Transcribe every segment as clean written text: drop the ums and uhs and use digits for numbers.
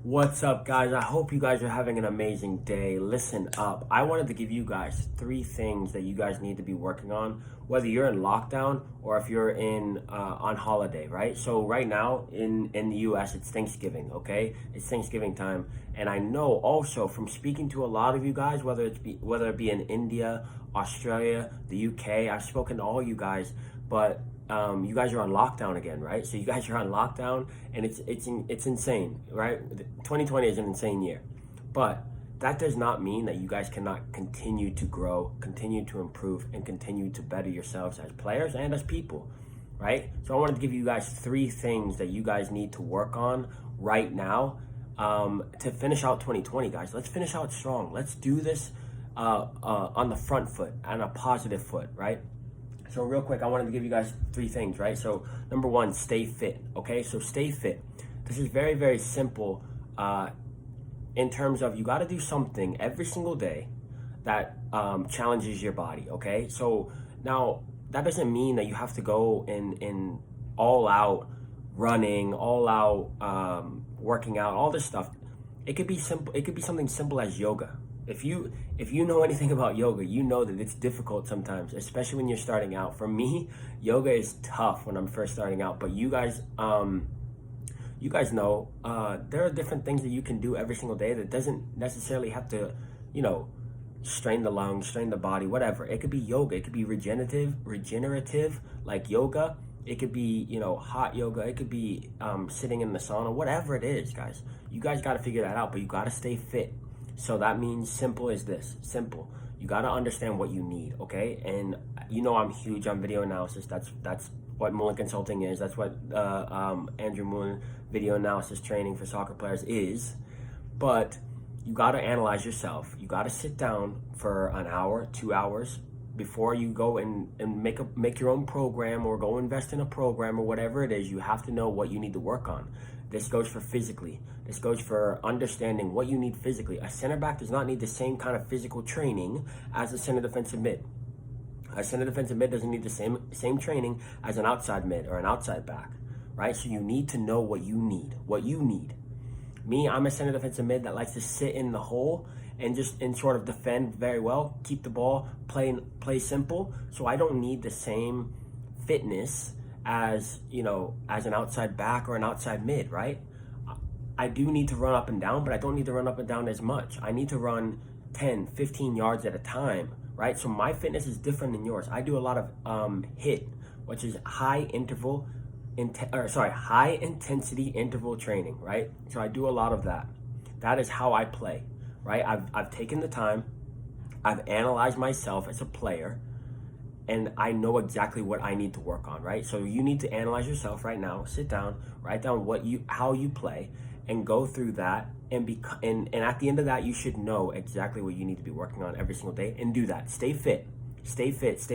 What's up, guys? I hope you guys are having an amazing day. Listen up. I wanted to give you guys three things that you guys need to be working on, whether you're in lockdown or if you're in on holiday, right? So right now in the U.S. it's Thanksgiving, okay? It's Thanksgiving time, and I know also from speaking to a lot of you guys, whether it be in India, Australia, the U.K. I've spoken to all you guys, but you guys are on lockdown again, right? So you guys are on lockdown, and it's insane, right? 2020 is an insane year, but that does not mean that you guys cannot continue to grow, continue to improve, and continue to better yourselves as players and as people, right? So I wanted to give you guys three things that you guys need to work on right now to finish out 2020, guys. Let's finish out strong. Let's do this on the front foot, on a positive foot, right? So real quick, I wanted to give you guys three things, right? So number one, stay fit, okay? So stay fit. This is very, very simple in terms of you got to do something every single day that challenges your body, okay? So now that doesn't mean that you have to go in all out running, all out working out, all this stuff. It could be simple. It could be something simple as yoga. If you know anything about yoga, you know that it's difficult sometimes, especially when you're starting out. For me, yoga is tough when I'm first starting out. But you guys know there are different things that you can do every single day that doesn't necessarily have to, strain the lungs, strain the body, whatever. It could be yoga. It could be regenerative like yoga. It could be, hot yoga. It could be sitting in the sauna, whatever it is, guys. You guys got to figure that out, but you got to stay fit. So that means simple as this, simple. You got to understand what you need, okay? And I'm huge on video analysis. That's what Mullen Consulting is. That's what Andrew Mullen video analysis training for soccer players is. But you got to analyze yourself. You got to sit down for an hour, 2 hours before you go and make your own program or go invest in a program or whatever it is. You have to know what you need to work on. This goes for physically. This goes for understanding what you need physically. A center back does not need the same kind of physical training as a center defensive mid. A center defensive mid doesn't need the same training as an outside mid or an outside back, right? So you need to know what you need. Me, I'm a center defensive mid that likes to sit in the hole and sort of defend very well, keep the ball, play simple. So I don't need the same fitness as an outside back or an outside mid, right? I do need to run up and down, but I don't need to run up and down as much. I need to run 10, 15 yards at a time, right? So my fitness is different than yours. I do a lot of HIIT, which is high intensity interval training, right? So I do a lot of that. That is how I play, right? I've taken the time, I've analyzed myself as a player, and I know exactly what I need to work on, right? So you need to analyze yourself right now. Sit down, write down how you play, and go through that. And at the end of that, you should know exactly what you need to be working on every single day, and do that. Stay fit, stay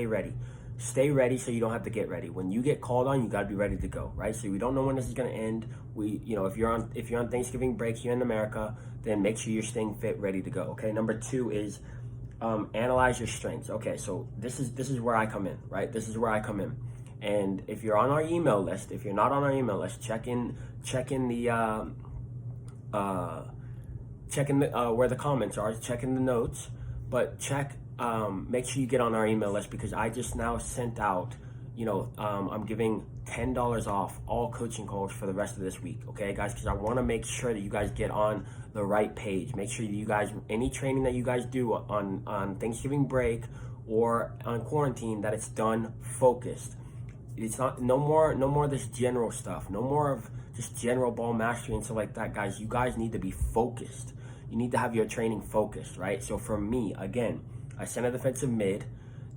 ready. Stay ready so you don't have to get ready. When you get called on, you got to be ready to go, right? So we don't know when this is going to end. If you're on Thanksgiving break here in America, then make sure you're staying fit, ready to go. Okay. Number two is analyze your strengths. Okay, so this is where I come in, right? This is where I come in. And if you're on our email list, if you're not on our email list, check in where the comments are, check in the notes, but make sure you get on our email list, because I just now sent out, I'm giving $10 off all coaching calls for the rest of this week, okay, guys? Because I want to make sure that you guys get on the right page. Make sure you guys, any training that you guys do on Thanksgiving break or on quarantine, that it's done focused. It's not no more this general stuff, no more of just general ball mastery and stuff like that, guys. You guys need to be focused. You need to have your training focused, right? So for me, again, a center defensive mid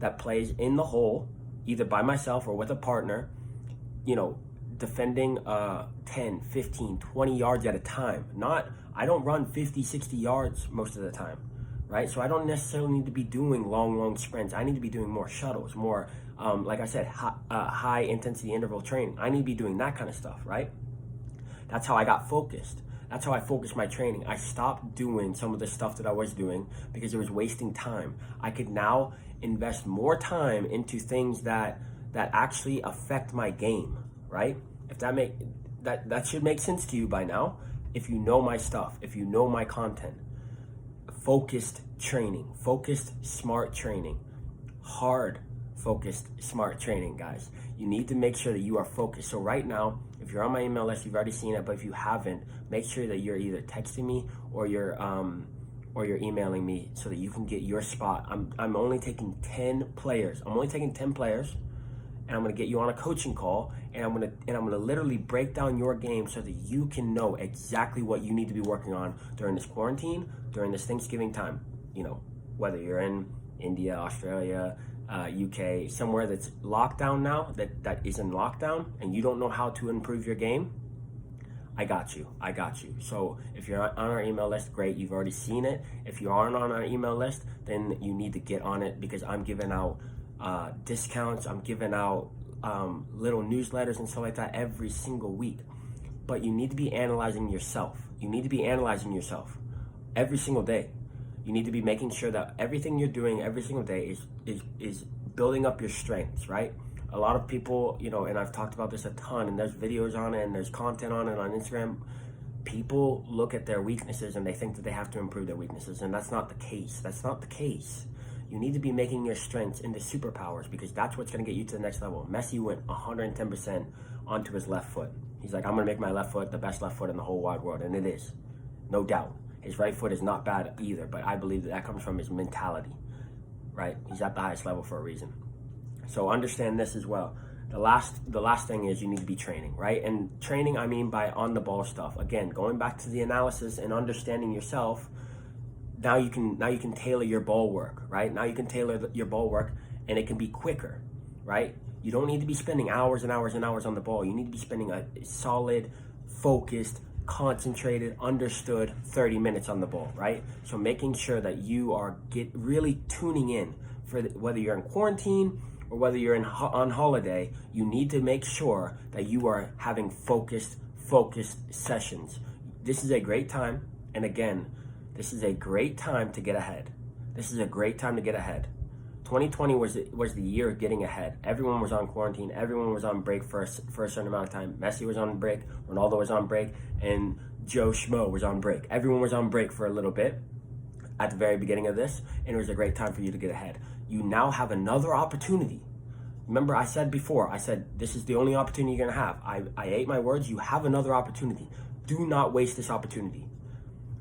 that plays in the hole, either by myself or with a partner, defending 10, 15, 20 yards at a time. I don't run 50, 60 yards most of the time, right? So I don't necessarily need to be doing long sprints. I need to be doing more shuttles, more, like I said, high intensity interval training. I need to be doing that kind of stuff, right? That's how I got focused. That's how I focused my training. I stopped doing some of the stuff that I was doing because it was wasting time. I could now invest more time into things that actually affect my game, right? If that should make sense to you by now. if you know my stuff, if you know my content, focused training, focused smart training, hard focused smart training, guys. You need to make sure that you are focused. So right now, if you're on my email list, you've already seen it, but if you haven't, make sure that you're either texting me or you're emailing me so that you can get your spot. I'm only taking 10 players. I'm only taking 10 players, and I'm gonna get you on a coaching call, and I'm gonna literally break down your game so that you can know exactly what you need to be working on during this quarantine, during this Thanksgiving time. You know, whether you're in India, Australia, UK, somewhere that's locked down now, that is in lockdown, and you don't know how to improve your game, I got you. So if you're on our email list, great, you've already seen it. If you aren't on our email list, then you need to get on it, because I'm giving out discounts, I'm giving out little newsletters and stuff like that every single week. But you need to be analyzing yourself. You need to be analyzing yourself every single day. You need to be making sure that everything you're doing every single day is building up your strengths, right? A lot of people, you know, and I've talked about this a ton, and there's videos on it and there's content on it on Instagram. People look at their weaknesses and they think that they have to improve their weaknesses, and that's not the case. That's not the case. You need to be making your strengths into superpowers, because that's what's going to get you to the next level. Messi went 110% onto his left foot. He's like, I'm going to make my left foot the best left foot in the whole wide world, and it is, no doubt. His right foot is not bad either, but I believe that comes from his mentality, right? He's at the highest level for a reason. So understand this as well. The last thing is you need to be training, right? And training, I mean by on the ball stuff. Again, going back to the analysis and understanding yourself. Now you can tailor your ball work, right? Now you can tailor your ball work, and it can be quicker, right? You don't need to be spending hours and hours and hours on the ball. You need to be spending a solid, focused, concentrated, understood 30 minutes on the ball, right? So making sure that you are really tuning in for whether you're in quarantine or whether you're on holiday, you need to make sure that you are having focused sessions. This is a great time, and again, this is a great time to get ahead. 2020 was the year of getting ahead. Everyone was on quarantine. Everyone was on break for a certain amount of time. Messi was on break. Ronaldo was on break. And Joe Schmo was on break. Everyone was on break for a little bit at the very beginning of this. And it was a great time for you to get ahead. You now have another opportunity. Remember, I said before, this is the only opportunity you're going to have. I ate my words. You have another opportunity. Do not waste this opportunity.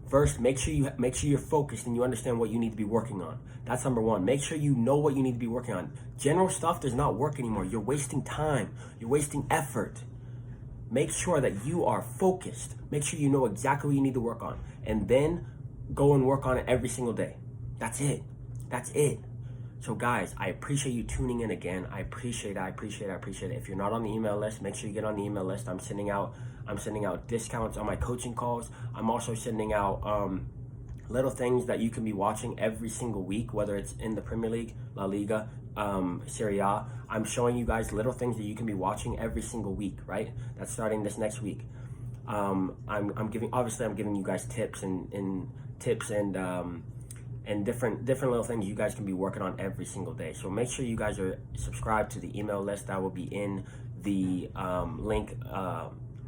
First, make sure you're focused and you understand what you need to be working on. That's number one. Make sure you know what you need to be working on. General stuff does not work anymore. You're wasting time. You're wasting effort. Make sure that you are focused. Make sure you know exactly what you need to work on. And then go and work on it every single day. That's it. So guys, I appreciate you tuning in again. I appreciate it. If you're not on the email list, make sure you get on the email list. I'm sending out discounts on my coaching calls. I'm also sending out little things that you can be watching every single week, whether it's in the Premier League, La Liga, Serie A. I'm showing you guys little things that you can be watching every single week, right? That's starting this next week. I'm giving you guys tips and different little things you guys can be working on every single day. So make sure you guys are subscribed to the email list. That will be in the link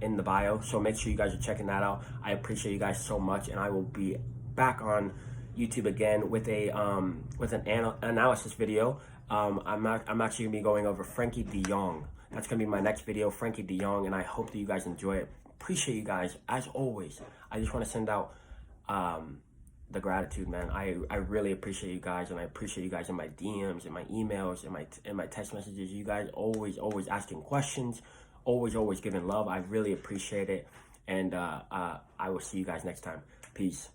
in the bio. So make sure you guys are checking that out. I appreciate you guys so much, and I will be back on YouTube again with an analysis video. I'm actually gonna be going over Frankie De Jong. That's gonna be my next video, Frankie De Jong, and I hope that you guys enjoy it. Appreciate you guys as always. I just want to send out the gratitude, man. I really appreciate you guys, and I appreciate you guys in my DMs, in my emails, in my text messages. You guys always asking questions, always giving love. I really appreciate it, and I will see you guys next time. Peace.